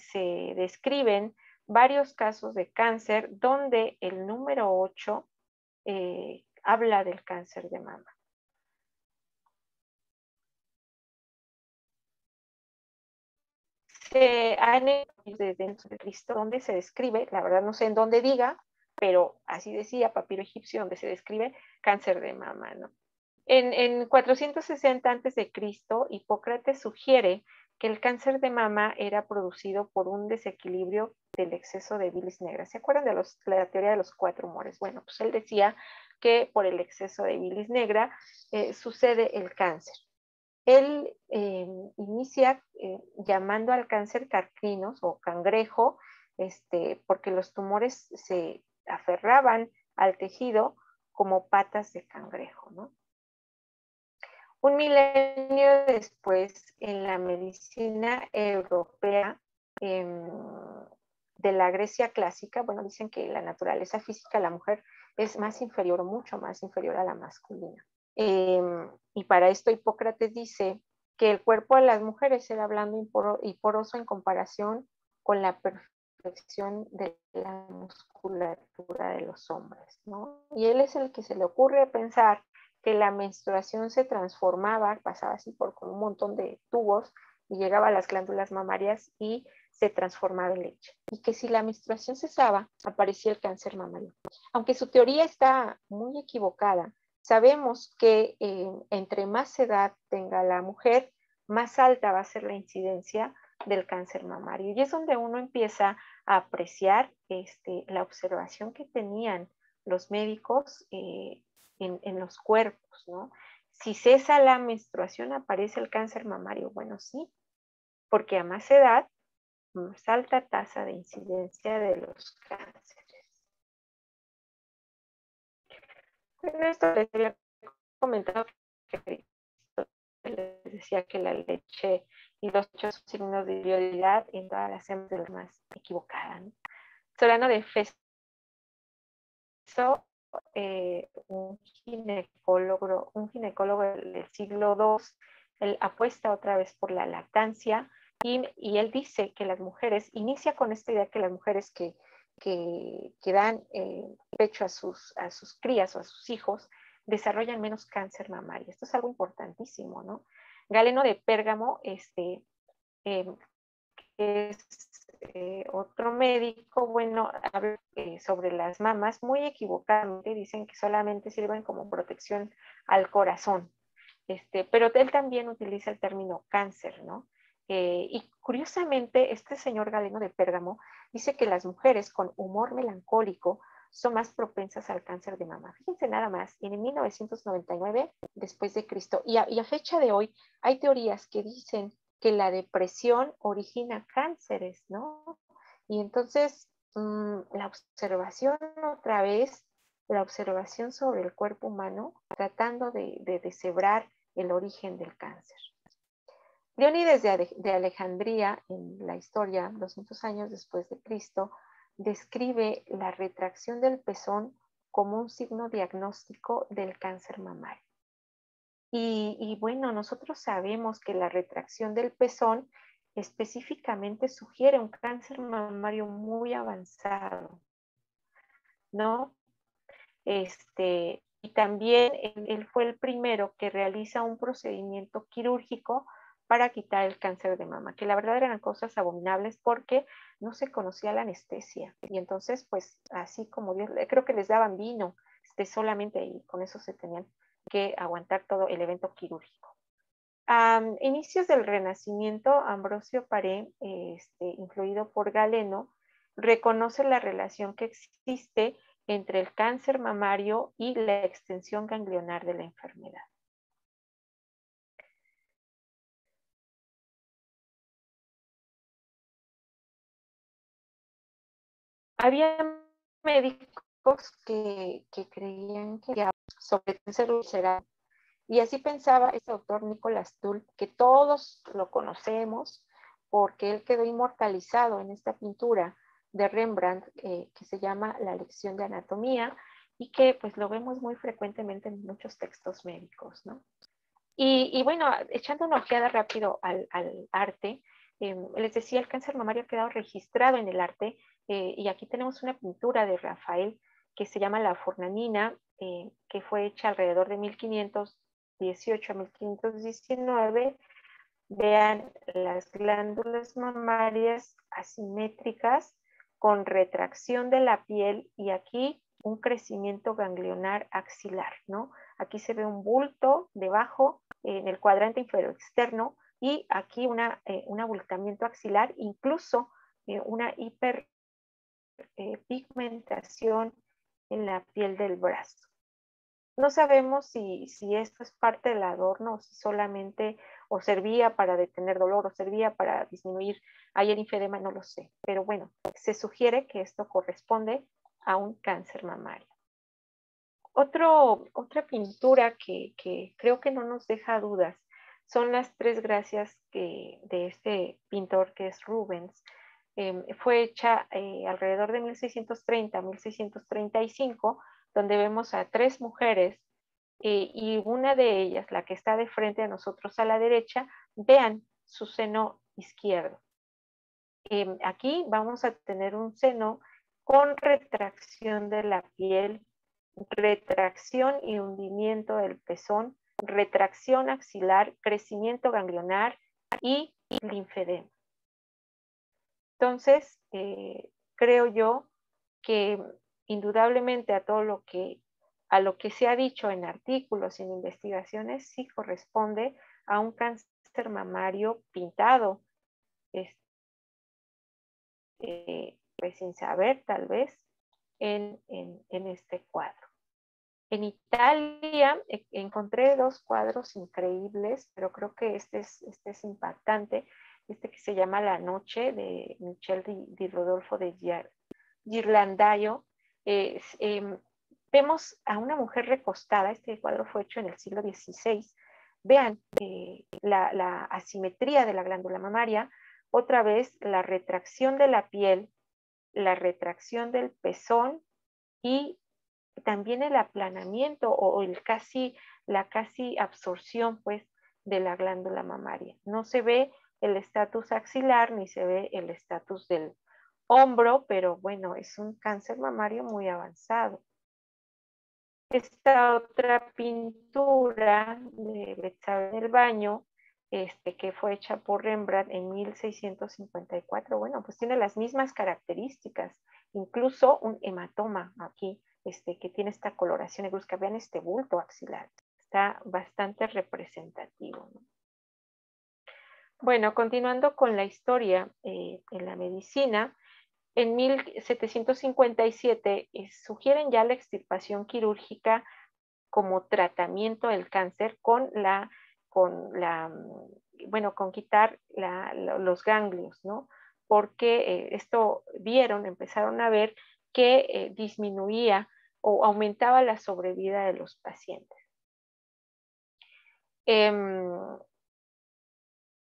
describen varios casos de cáncer donde el número 8 habla del cáncer de mama. Han desde dentro de Cristo, donde se describe, la verdad no sé en dónde diga, pero así decía, papiro egipcio, donde se describe cáncer de mama, ¿no? En 460 a.C., Hipócrates sugiere que el cáncer de mama era producido por un desequilibrio del exceso de bilis negra. ¿Se acuerdan de la teoría de los 4 humores? Bueno, pues él decía que por el exceso de bilis negra sucede el cáncer. Él inicia llamando al cáncer carcrinos o cangrejo, porque los tumores se aferraban al tejido como patas de cangrejo, ¿no? Un milenio después, en la medicina europea de la Grecia clásica, bueno, dicen que la naturaleza física de la mujer es más inferior o mucho más inferior a la masculina. Y para esto Hipócrates dice que el cuerpo de las mujeres era blando y poroso en comparación con la perfección de la musculatura de los hombres, ¿no? Y él es el que se le ocurre pensar que la menstruación se transformaba, pasaba así por un montón de tubos y llegaba a las glándulas mamarias y se transformaba en leche. Y que si la menstruación cesaba, aparecía el cáncer mamario. Aunque su teoría está muy equivocada, sabemos que entre más edad tenga la mujer, más alta va a ser la incidencia del cáncer mamario. Y es donde uno empieza a apreciar la observación que tenían los médicos en los cuerpos, ¿no? Si cesa la menstruación, aparece el cáncer mamario. Bueno, sí, porque a más edad, más alta tasa de incidencia de los cánceres. En esto les había comentado que les decía que la leche y los 8 signos de virilidad en todas las hembras de las más equivocadas, ¿no? Solano de Feso, un ginecólogo del siglo II, él apuesta otra vez por la lactancia y él dice que las mujeres, inicia con esta idea que las mujeres que que dan pecho a sus crías o a sus hijos desarrollan menos cáncer mamario. Esto es algo importantísimo, ¿no? Galeno de Pérgamo, es otro médico, bueno, habla sobre las mamas, muy equivocadamente dicen que solamente sirven como protección al corazón, pero él también utiliza el término cáncer, ¿no? Y curiosamente, este señor Galeno de Pérgamo dice que las mujeres con humor melancólico son más propensas al cáncer de mama. Fíjense nada más, en 1999 después de Cristo, y a fecha de hoy hay teorías que dicen que la depresión origina cánceres, ¿no? Y entonces, la observación otra vez, la observación sobre el cuerpo humano, tratando de deshebrar el origen del cáncer. Leónides de Alejandría, en la historia, 200 años después de Cristo, describe la retracción del pezón como un signo diagnóstico del cáncer mamario. Y bueno, nosotros sabemos que la retracción del pezón específicamente sugiere un cáncer mamario muy avanzado, ¿no? Y también él fue el primero que realiza un procedimiento quirúrgico para quitar el cáncer de mama, que la verdad eran cosas abominables porque no se conocía la anestesia. Y entonces, pues, así como Dios, creo que les daban vino, solamente y con eso se tenían que aguantar todo el evento quirúrgico. A inicios del Renacimiento, Ambrosio Paré, influido por Galeno, reconoce la relación que existe entre el cáncer mamario y la extensión ganglionar de la enfermedad. Había médicos que creían que sobre el cáncer visceral, y así pensaba este autor Nicolás Tulp, que todos lo conocemos porque él quedó inmortalizado en esta pintura de Rembrandt que se llama La lección de anatomía y que pues lo vemos muy frecuentemente en muchos textos médicos, ¿no? Y bueno, echando una ojeada rápido al arte, les decía, el cáncer mamario ha quedado registrado en el arte y aquí tenemos una pintura de Rafael que se llama La Fornanina, que fue hecha alrededor de 1518 a 1519. Vean las glándulas mamarias asimétricas con retracción de la piel y aquí un crecimiento ganglionar axilar, ¿no? Aquí se ve un bulto debajo en el cuadrante inferior externo y aquí un abultamiento axilar, incluso una hiperpigmentación en la piel del brazo. No sabemos si esto es parte del adorno o si solamente o servía para detener dolor o servía para disminuir ahí el linfedema, no lo sé. Pero bueno, se sugiere que esto corresponde a un cáncer mamario. Otra pintura que creo que no nos deja dudas son las tres gracias de este pintor que es Rubens. Fue hecha alrededor de 1630 a 1635, donde vemos a tres mujeres y una de ellas, la que está de frente a nosotros a la derecha, vean su seno izquierdo. Aquí vamos a tener un seno con retracción de la piel, retracción y hundimiento del pezón, retracción axilar, crecimiento ganglionar y linfedema. Entonces, creo yo que indudablemente a lo que se ha dicho en artículos y en investigaciones sí corresponde a un cáncer mamario pintado, pues sin saber tal vez en este cuadro. En Italia encontré dos cuadros increíbles, pero creo que este es impactante, que se llama La Noche de Michel di Rodolfo de Ghirlandaio. Vemos a una mujer recostada, este cuadro fue hecho en el siglo XVI. Vean la asimetría de la glándula mamaria, otra vez la retracción de la piel, la retracción del pezón y también el aplanamiento o la casi absorción pues de la glándula mamaria. No se ve el estatus axilar ni se ve el estatus del hombro, pero bueno, es un cáncer mamario muy avanzado. Esta otra pintura de Betsabe en el baño, que fue hecha por Rembrandt en 1654, bueno, pues tiene las mismas características, incluso un hematoma aquí, que tiene esta coloración negruzca. Vean este bulto axilar, está bastante representativo, ¿no? Bueno, continuando con la historia en la medicina, en 1757 sugieren ya la extirpación quirúrgica como tratamiento del cáncer con quitar los ganglios, ¿no? Porque empezaron a ver que disminuía o aumentaba la sobrevida de los pacientes.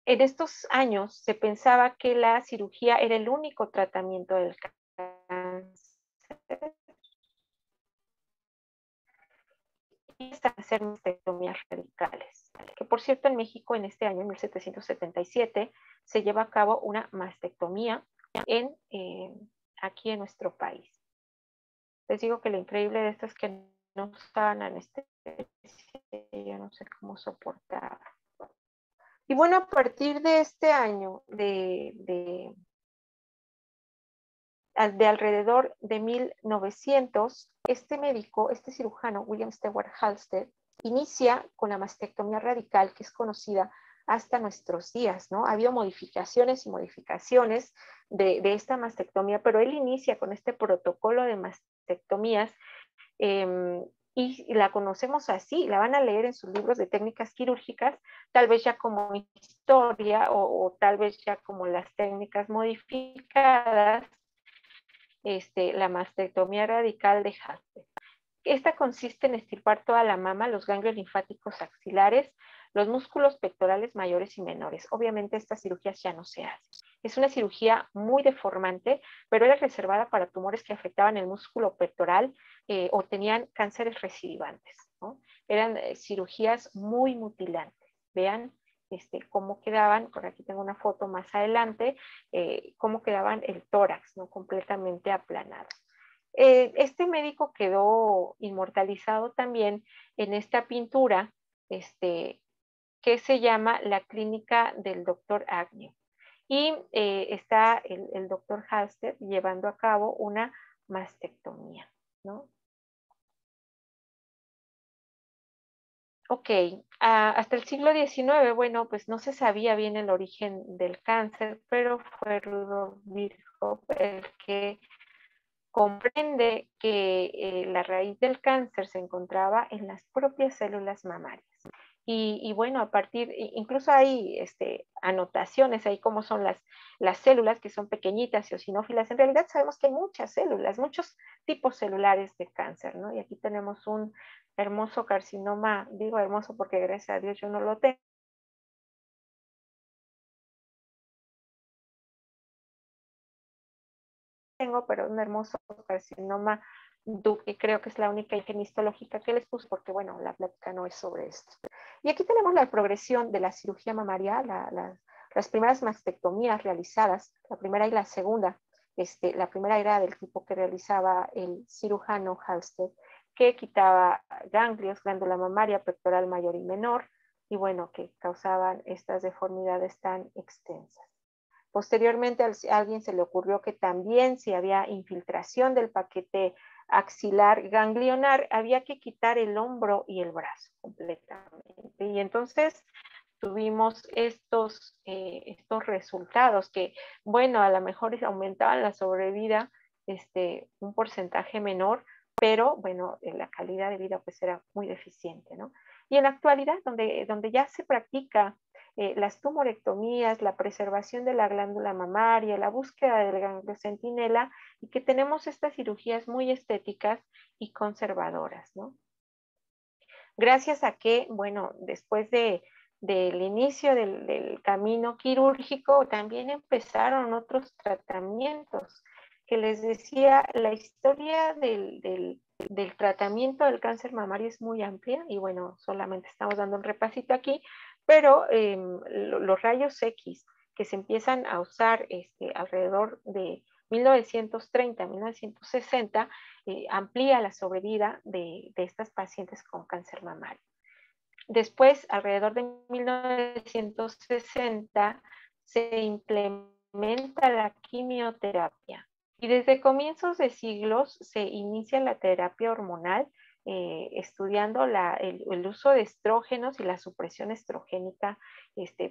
En estos años se pensaba que la cirugía era el único tratamiento del cáncer y hacer mastectomías radicales. Que por cierto, en México en este año, en 1777, se lleva a cabo una mastectomía aquí en nuestro país. Les digo que lo increíble de esto es que no usaban anestesia, yo no sé cómo soportar. Y bueno, a partir de este año, de alrededor de 1900, este médico, este cirujano, William Stewart Halsted, inicia con la mastectomía radical, que es conocida hasta nuestros días, ¿no? Ha habido modificaciones y modificaciones de esta mastectomía, pero él inicia con este protocolo de mastectomías y la conocemos así, la van a leer en sus libros de técnicas quirúrgicas, tal vez ya como historia o tal vez ya como las técnicas modificadas, la mastectomía radical de Halsted. Esta consiste en extirpar toda la mama, los ganglios linfáticos axilares, los músculos pectorales mayores y menores. Obviamente estas cirugías ya no se hacen. Es una cirugía muy deformante, pero era reservada para tumores que afectaban el músculo pectoral o tenían cánceres recidivantes, ¿no? Eran cirugías muy mutilantes. Vean cómo quedaban, por aquí tengo una foto más adelante, cómo quedaban el tórax, ¿no? Completamente aplanado. Este médico quedó inmortalizado también en esta pintura, que se llama La Clínica del Dr. Agnew. Y está el doctor Halsted llevando a cabo una mastectomía, ¿no? Ok, hasta el siglo XIX, bueno, pues no se sabía bien el origen del cáncer, pero fue Rudolf Virchow el que comprende que la raíz del cáncer se encontraba en las propias células mamarias. Y bueno, incluso hay anotaciones ahí como son las células que son pequeñitas y eosinófilas. En realidad sabemos que hay muchas células, muchos tipos celulares de cáncer, ¿no? Y aquí tenemos un hermoso carcinoma, digo hermoso porque gracias a Dios yo no lo tengo, pero un hermoso carcinoma que creo que es la única imagen histológica que les puse, porque bueno, la plática no es sobre esto. Y aquí tenemos la progresión de la cirugía mamaria, las primeras mastectomías realizadas, la primera y la segunda. La primera era del tipo que realizaba el cirujano Halsted, que quitaba ganglios, glándula mamaria, pectoral mayor y menor, y bueno, que causaban estas deformidades tan extensas. Posteriormente a alguien se le ocurrió que también si había infiltración del paquete axilar ganglionar, había que quitar el hombro y el brazo completamente. Y entonces tuvimos estos resultados que, bueno, a lo mejor aumentaban la sobrevida un porcentaje menor, pero bueno, la calidad de vida pues era muy deficiente, ¿no? Y en la actualidad, donde ya se practica las tumorectomías, la preservación de la glándula mamaria, la búsqueda del ganglio centinela, y que tenemos estas cirugías muy estéticas y conservadoras, ¿no? Gracias a que, bueno, después del inicio del camino quirúrgico, también empezaron otros tratamientos, que les decía, la historia del tratamiento del cáncer mamario es muy amplia, y bueno, solamente estamos dando un repasito aquí, pero los rayos X que se empiezan a usar alrededor 1930, 1960, amplía la sobrevida de estas pacientes con cáncer mamario. Después, alrededor de 1960, se implementa la quimioterapia y desde comienzos de siglos se inicia la terapia hormonal, estudiando el uso de estrógenos y la supresión estrogénica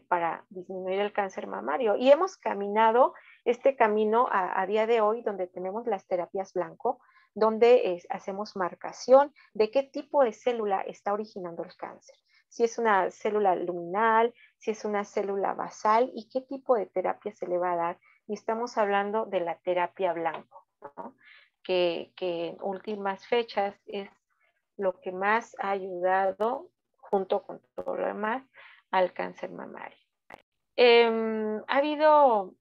para disminuir el cáncer mamario. Y hemos caminado este camino a día de hoy, donde tenemos las terapias blanco, donde hacemos marcación de qué tipo de célula está originando el cáncer. Si es una célula luminal, si es una célula basal y qué tipo de terapia se le va a dar. Y estamos hablando de la terapia blanco, ¿no? que en últimas fechas es lo que más ha ayudado, junto con todo lo demás, al cáncer mamario. Ha habido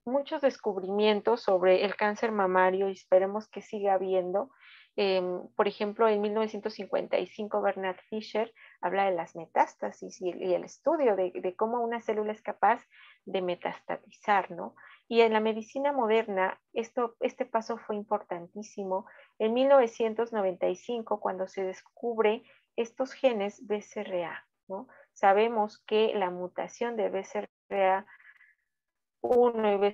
muchos descubrimientos sobre el cáncer mamario y esperemos que siga habiendo. Por ejemplo, en 1955 Bernard Fisher habla de las metástasis y el estudio de cómo una célula es capaz de metastatizar, ¿no? Y en la medicina moderna este paso fue importantísimo. En 1995, cuando se descubre estos genes BCRA, ¿no? Sabemos que la mutación de BCRA 1 y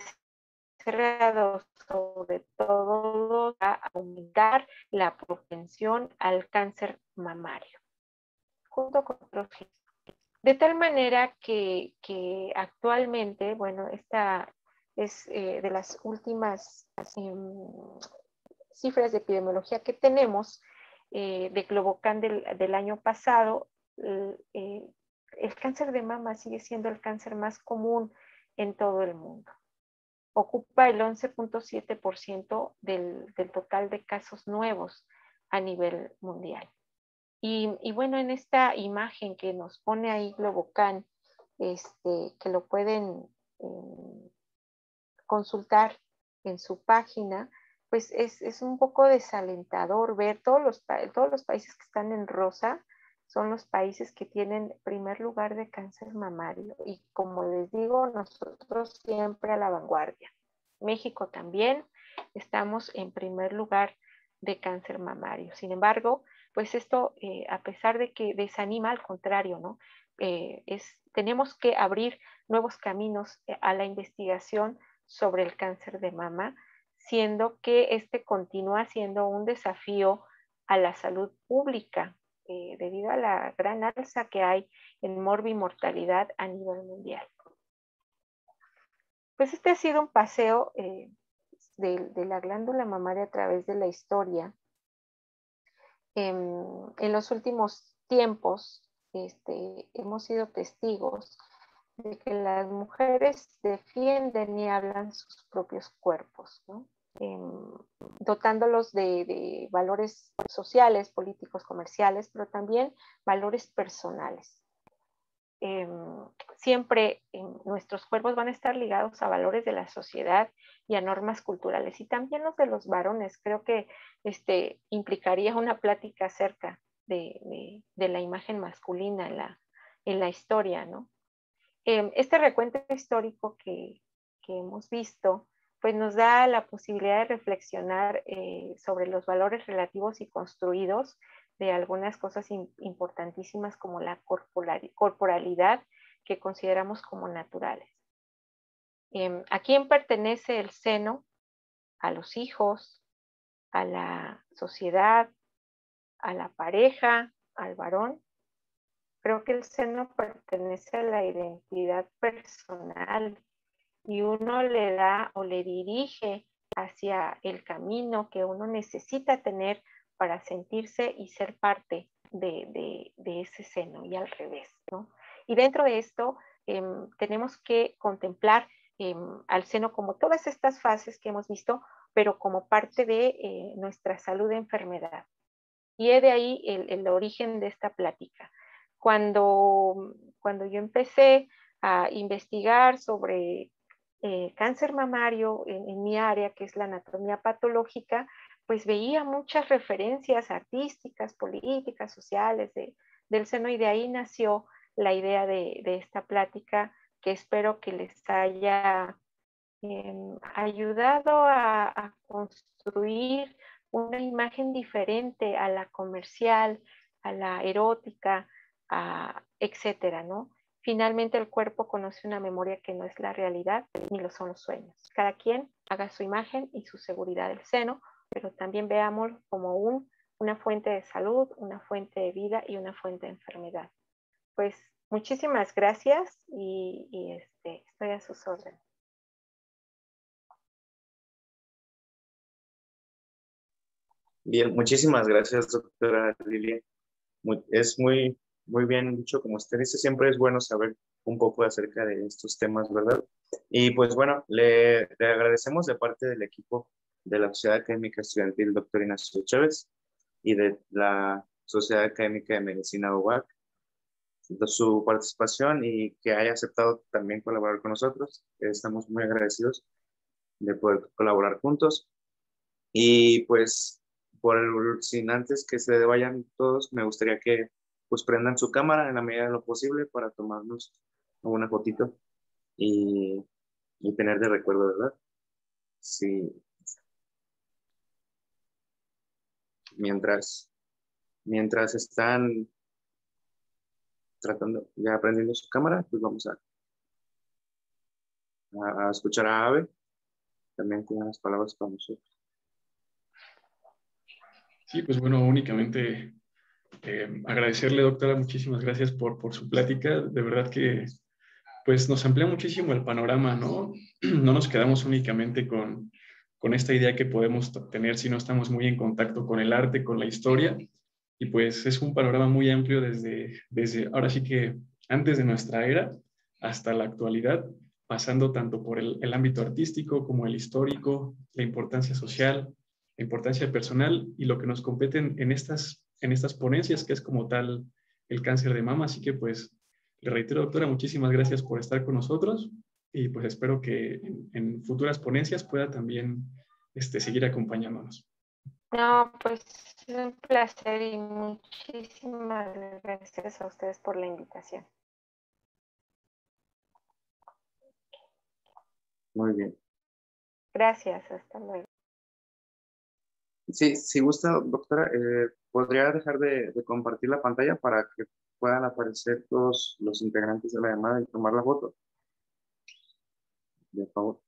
BCRA2 sobre todo va a aumentar la propensión al cáncer mamario, junto con otros genes. De tal manera que actualmente, bueno, esta es de las últimas cifras de epidemiología que tenemos de Globocan del año pasado. El cáncer de mama sigue siendo el cáncer más común en todo el mundo. Ocupa el 11.7% del total de casos nuevos a nivel mundial. Y bueno, en esta imagen que nos pone ahí Globocan, que lo pueden consultar en su página, pues es un poco desalentador ver todos los países que están en rosa, son los países que tienen primer lugar de cáncer mamario. Y como les digo, nosotros siempre a la vanguardia. México también estamos en primer lugar de cáncer mamario. Sin embargo, pues esto, a pesar de que desanima, al contrario, ¿no? Tenemos que abrir nuevos caminos a la investigación sobre el cáncer de mama, siendo que este continúa siendo un desafío a la salud pública debido a la gran alza que hay en morbimortalidad a nivel mundial. Pues este ha sido un paseo de la glándula mamaria a través de la historia. En los últimos tiempos hemos sido testigos de que las mujeres defienden y hablan sus propios cuerpos, ¿no? Dotándolos de valores sociales, políticos, comerciales, pero también valores personales. Siempre nuestros cuerpos van a estar ligados a valores de la sociedad y a normas culturales, y también los de los varones. Creo que implicaría una plática acerca de la imagen masculina en la historia, ¿no? Este recuento histórico que hemos visto, pues nos da la posibilidad de reflexionar sobre los valores relativos y construidos de algunas cosas importantísimas como la corporalidad que consideramos como naturales. ¿A quién pertenece el seno? A los hijos, a la sociedad, a la pareja, al varón. Creo que el seno pertenece a la identidad personal y uno le da o le dirige hacia el camino que uno necesita tener para sentirse y ser parte de ese seno, y al revés, ¿no? Y dentro de esto tenemos que contemplar al seno como todas estas fases que hemos visto, pero como parte de nuestra salud de enfermedad. Y es de ahí el origen de esta plática. Cuando yo empecé a investigar sobre cáncer mamario en mi área, que es la anatomía patológica, pues veía muchas referencias artísticas, políticas, sociales del seno, y de ahí nació la idea de esta plática, que espero que les haya ayudado a construir una imagen diferente a la comercial, a la erótica, etcétera, ¿no? Finalmente el cuerpo conoce una memoria que no es la realidad ni lo son los sueños. Cada quien haga su imagen y su seguridad del seno, pero también veámoslo como una fuente de salud, una fuente de vida y una fuente de enfermedad. Pues muchísimas gracias y estoy a sus órdenes. Bien, muchísimas gracias, doctora Lilia. Es muy bien dicho, como usted dice, siempre es bueno saber un poco acerca de estos temas, ¿verdad? Y pues bueno, le agradecemos de parte del equipo de la Sociedad Académica Estudiantil Dr. Ignacio Chávez y de la Sociedad Académica de Medicina UBAC su participación y que haya aceptado también colaborar con nosotros. Estamos muy agradecidos de poder colaborar juntos. Y pues, sin antes que se vayan todos, me gustaría que pues prendan su cámara en la medida de lo posible para tomarnos una fotito y, y tener de recuerdo, ¿verdad? Sí, mientras están tratando, ya aprendiendo su cámara, pues vamos a escuchar a Ave, también con unas palabras para nosotros. Sí, pues bueno, únicamente agradecerle, doctora, muchísimas gracias por su plática. De verdad que pues nos amplía muchísimo el panorama, ¿no? No nos quedamos únicamente con esta idea que podemos tener si no estamos muy en contacto con el arte, con la historia. Y pues es un panorama muy amplio desde ahora sí que antes de nuestra era hasta la actualidad, pasando tanto por el ámbito artístico como el histórico, la importancia social, la importancia personal y lo que nos competen en estas ponencias, que es como tal el cáncer de mama. Así que pues le reitero, doctora, muchísimas gracias por estar con nosotros y pues espero que en futuras ponencias pueda también seguir acompañándonos. No, pues es un placer y muchísimas gracias a ustedes por la invitación. Muy bien. Gracias, hasta luego. Sí, si gusta, doctora, ¿podría dejar de compartir la pantalla para que puedan aparecer todos los integrantes de la llamada y tomar la foto? De favor.